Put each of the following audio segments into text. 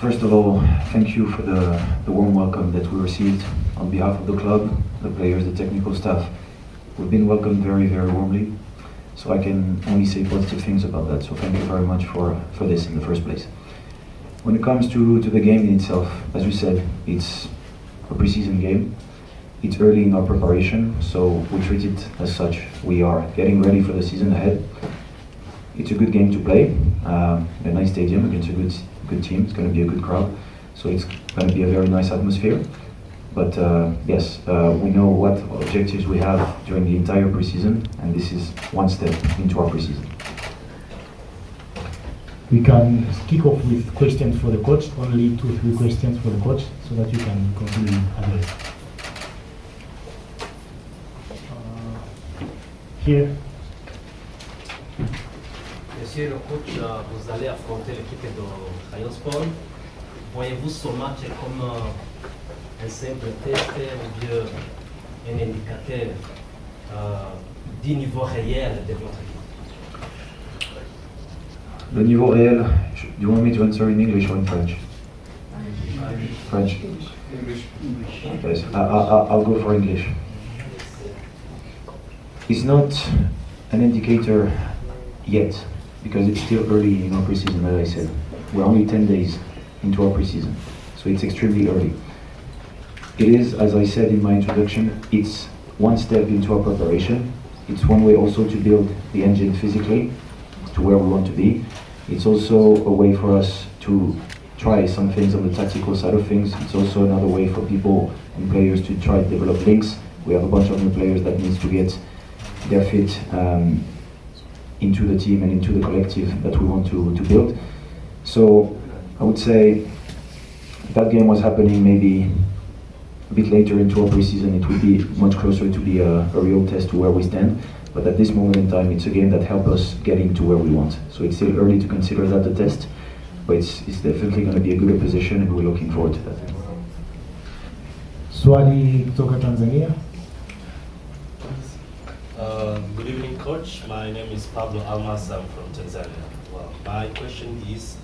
First of all, thank you for the warm welcome that we received on behalf of the club, the players, the technical staff. We've been welcomed very, very warmly, so I can only say positive things about that. So thank you very much for this in the first place. When it comes to the game in itself, as we said, it's a preseason game. It's early in our preparation, so we treat it as such. We are getting ready for the season ahead. It's a good game to play, a nice stadium against a good team. It's going to be a good crowd, so it's going to be a very nice atmosphere. But yes, we know what objectives we have during the entire preseason, and this is one step into our preseason. We can kick off with questions for the coach, only 2-3 questions for the coach, so that you can continue address. Here. Monsieur le coach, vous allez affronter l'équipe de Rayon Sport. Voyez-vous ce match comme un simple test ou bien un indicateur du niveau réel de votre équipe? Le niveau réel, do you want me to answer in English or in French? French. English. Yes, I'll go for English. It's not an indicator yet, because it's still early in our preseason, as I said. We're only 10 days into our preseason, so it's extremely early. It is, as I said in my introduction, it's one step into our preparation. It's one way also to build the engine physically to where we want to be. It's also a way for us to try some things on the tactical side of things. It's also another way for people and players to try to develop links. We have a bunch of new players that needs to get their fit into the team and into the collective that we want to build. So I would say if that game was happening maybe a bit later into our preseason, it would be much closer to be a real test to where we stand. But at this moment in time, it's a game that helps us getting to where we want. So it's still early to consider that a test, but it's definitely going to be a good opposition, and we're looking forward to that. Swali kutoka Tanzania. Good evening, coach. My name is Pablo Almas. I'm from Tanzania. Well, my question is,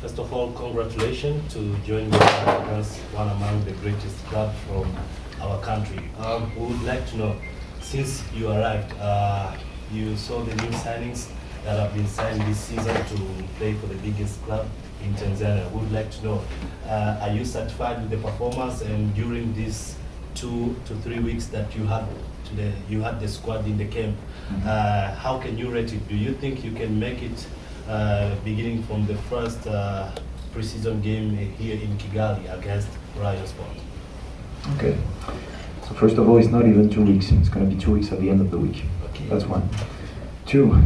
first of all, congratulations to join as one among the greatest clubs from our country. We would like to know, since you arrived, you saw the new signings that have been signed this season to play for the biggest club in Tanzania. We would like to know, are you satisfied with the performance? And during these 2 to 3 weeks that you had the squad in the camp, how can you rate it? Do you think you can make it beginning from the first preseason game here in Kigali against Rayon Sport? Okay. So first of all, it's not even 2 weeks. It's going to be 2 weeks at the end of the week. Okay. That's one. Two,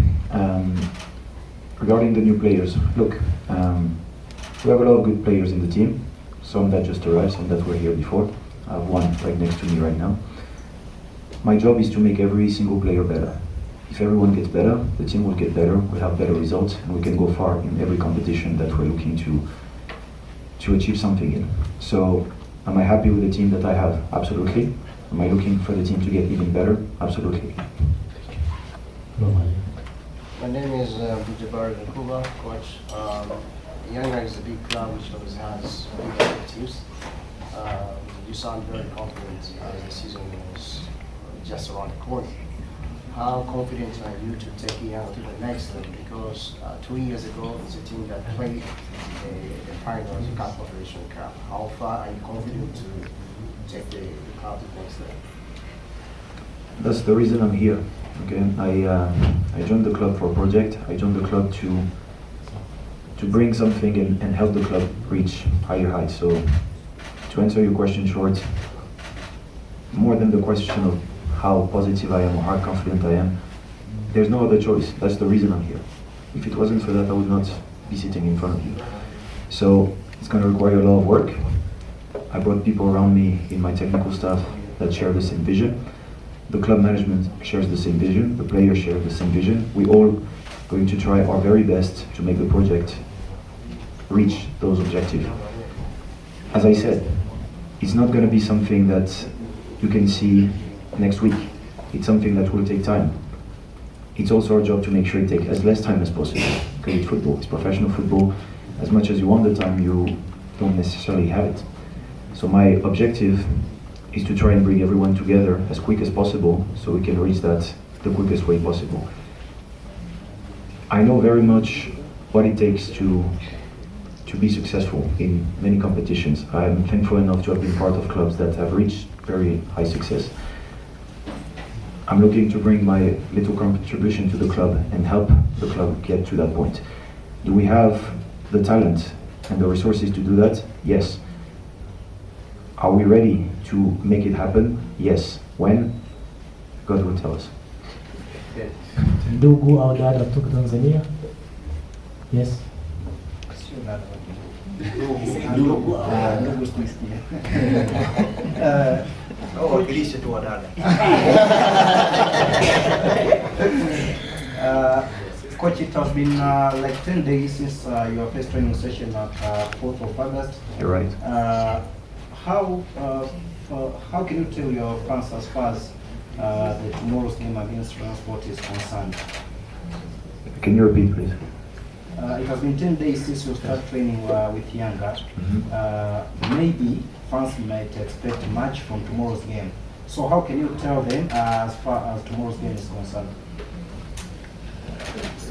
regarding the new players, look, we have a lot of good players in the team. Some that just arrived, some that were here before. I have one right next to me right now. My job is to make every single player better. If everyone gets better, the team will get better, we'll have better results, and we can go far in every competition that we're looking to achieve something in. So, am I happy with the team that I have? Absolutely. Am I looking for the team to get even better? Absolutely. My name is Bujabar Nkuba, coach. Yanga is a big club which always has big teams. You sound very confident as the season was just around the corner. How confident are you to take Yanga to the next level? Because 2 years ago, it's a team that played the finals of Cup Federation Cup. How far are you confident to take the club to the next level? That's the reason I'm here. Okay, I joined the club for a project. I joined the club to bring something and help the club reach higher heights. So, to answer your question short, more than the question of how positive I am or how confident I am, there's no other choice. That's the reason I'm here. If it wasn't for that, I would not be sitting in front of you. So it's going to require a lot of work. I brought people around me in my technical staff that share the same vision. The club management shares the same vision. The players share the same vision. We all going to try our very best to make the project reach those objectives. As I said, it's not going to be something that you can see next week. It's something that will take time. It's also our job to make sure it takes as less time as possible, because it's football, it's professional football. As much as you want the time, you don't necessarily have it. So my objective is to try and bring everyone together as quick as possible so we can reach that the quickest way possible. I know very much what it takes to be successful in many competitions. I'm thankful enough to have been part of clubs that have reached very high success. I'm looking to bring my little contribution to the club and help the club get to that point. Do we have the talent and the resources to do that? Yes. Are we ready to make it happen? Yes. When? God will tell us. Ndugu au dada kutoka Tanzania? Yes. Wakilishe tu wadada. Coach, it has been like 10 days since your first training session at 4th of August. You're right. How can you tell your fans as far as the tomorrow's game against Transport is concerned? Can you repeat, please? It has been 10 days since you start training with Yanga. Maybe fans might expect much from tomorrow's game. So how can you tell them as far as tomorrow's game is concerned?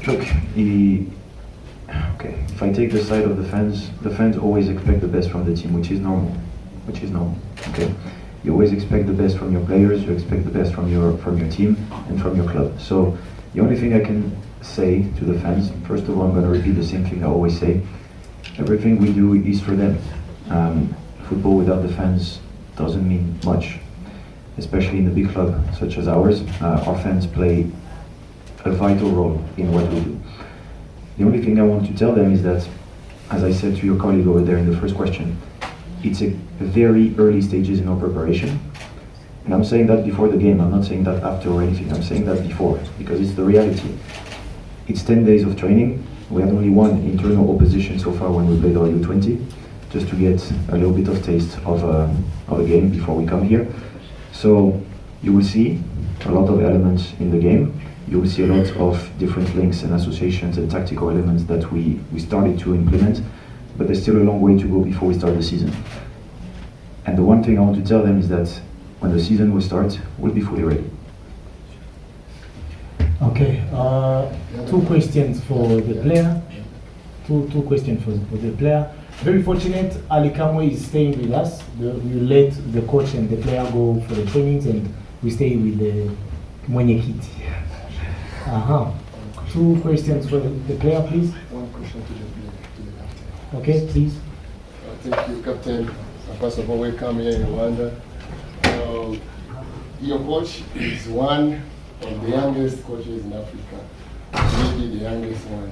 Look, if I take the side of the fans always expect the best from the team, which is normal. Okay, you always expect the best from your players, you expect the best from your team and from your club. So the only thing I can say to the fans, first of all, I'm going to repeat the same thing I always say. Everything we do is for them. Football without the fans doesn't mean much, especially in a big club such as ours. Our fans play a vital role in what we do. The only thing I want to tell them is that, as I said to your colleague over there in the first question, it's a very early stages in our preparation. And I'm saying that before the game, I'm not saying that after or anything, I'm saying that before, because it's the reality. It's 10 days of training. We had only one internal opposition so far when we played our U20, just to get a little bit of taste of a game before we come here. So you will see a lot of elements in the game. You will see a lot of different links and associations and tactical elements that we started to implement, but there's still a long way to go before we start the season. And the one thing I want to tell them is that when the season will start, we'll be fully ready. Okay, two questions for the player. Two questions for the player. Very fortunate, Akomeye is staying with us. We let the coach and the player go for the trainings, and we stay with the mwenyekiti. Two questions for the player, please. One question to the captain. Okay, please. Thank you, Captain. First of all, welcome here in Rwanda. Your coach is one of the youngest coaches in Africa, maybe the youngest one.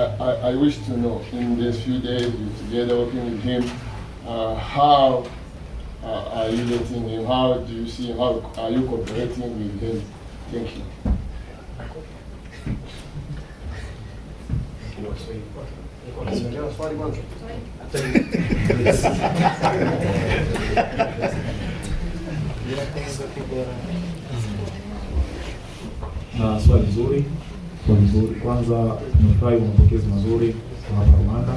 I wish to know, in these few days you're together working with him, how are you letting him? How do you see him? How are you cooperating with him? Thank you. Swali nzuri. Kwanza nimefurahi kwa mapokezi mazuri hapa Rwanda.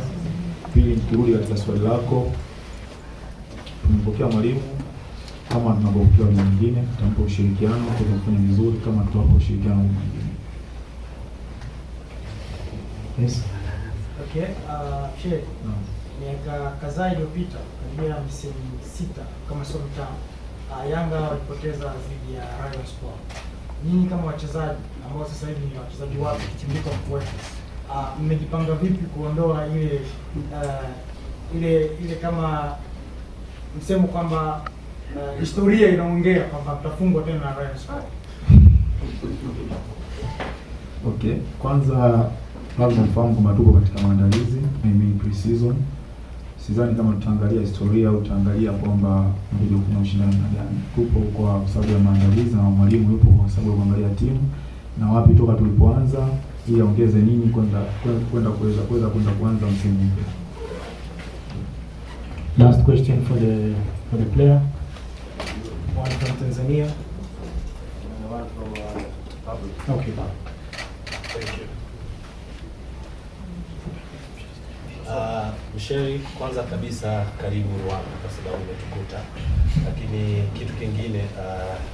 Pili, nikirudi katika swali lako, tumepokea mwalimu kama tunavyopokea walimu wengine, tutampa ushirikiano kwa kufanya vizuri kama tutawapa ushirikiano mwingine. Yes. Okay, Sheikh, miaka kadhaa iliyopita, karibia misimu 6 kama sio mitano, Yanga walipoteza dhidi ya Rayon Sport. Nyinyi kama wachezaji ambao sasa hivi ni wachezaji wapya kichimbika mkwetu, mmejipanga vipi kuondoa ile kama msemo kwamba historia inaongea kwamba mtafungwa tena na Rayon Sport? Okay, kwanza labda mfahamu kwamba tuko katika maandalizi, maybe pre-season. Sidhani kama tutaangalia historia au tutaangalia kwamba ndio kuna ushindani gani. Tupo kwa sababu ya maandalizi na mwalimu yupo kwa sababu ya kuangalia timu na wapi toka tulipoanza ili aongeze nini kwenda kuanza msimu mpya. Last question for the player. One from Tanzania. And one from public. Okay. Thank you. Msheri, kwanza kabisa karibu Rwanda kwa sababu umetukuta, lakini kitu kingine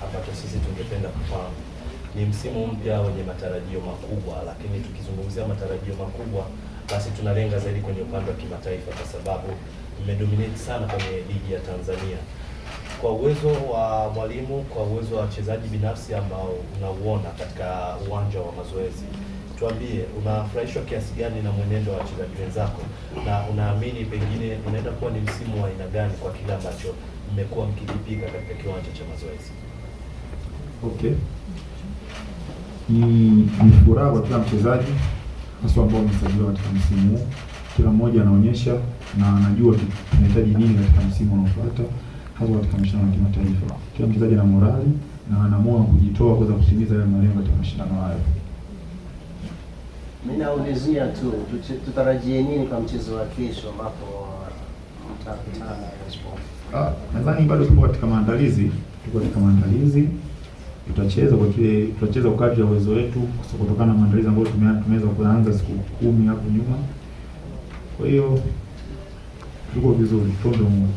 ambacho sisi tungependa kufahamu ni msimu mpya wenye matarajio makubwa, lakini tukizungumzia matarajio makubwa basi tunalenga zaidi kwenye upande wa kimataifa kwa sababu mmedominate sana kwenye ligi ya Tanzania. Kwa uwezo wa mwalimu, kwa uwezo wa wachezaji binafsi ambao unauona katika uwanja wa mazoezi, tuambie unafurahishwa kiasi gani na mwenendo wa wachezaji wenzako na unaamini pengine unaenda kuwa ni msimu wa aina gani kwa kile ambacho mmekuwa mkikipiga katika kiwanja cha mazoezi? Okay. Ni furaha kwa kila mchezaji hasa ambao wamesajiliwa katika msimu huu. Kila mmoja anaonyesha na anajua tunahitaji nini katika msimu unaofuata, hasa katika mashindano ya kimataifa. Kila mchezaji ana morali na anaamua kujitoa kuweza kutimiza yale malengo katika mashindano hayo. Mimi naulizia tu tutarajie nini kwa mchezo wa kesho ambapo mtakutana na Rayon Sport? Nadhani bado tuko katika maandalizi, tutacheza kwa kadri ya uwezo wetu kutokana na maandalizi ambayo tumeweza kuanza siku 10 hapo nyuma. Kwa hiyo tuko vizuri, tuombe Mungu.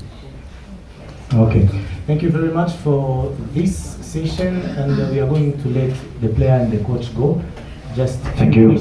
Okay, thank you very much for this session, and we are going to let the player and the coach go. Just thank you.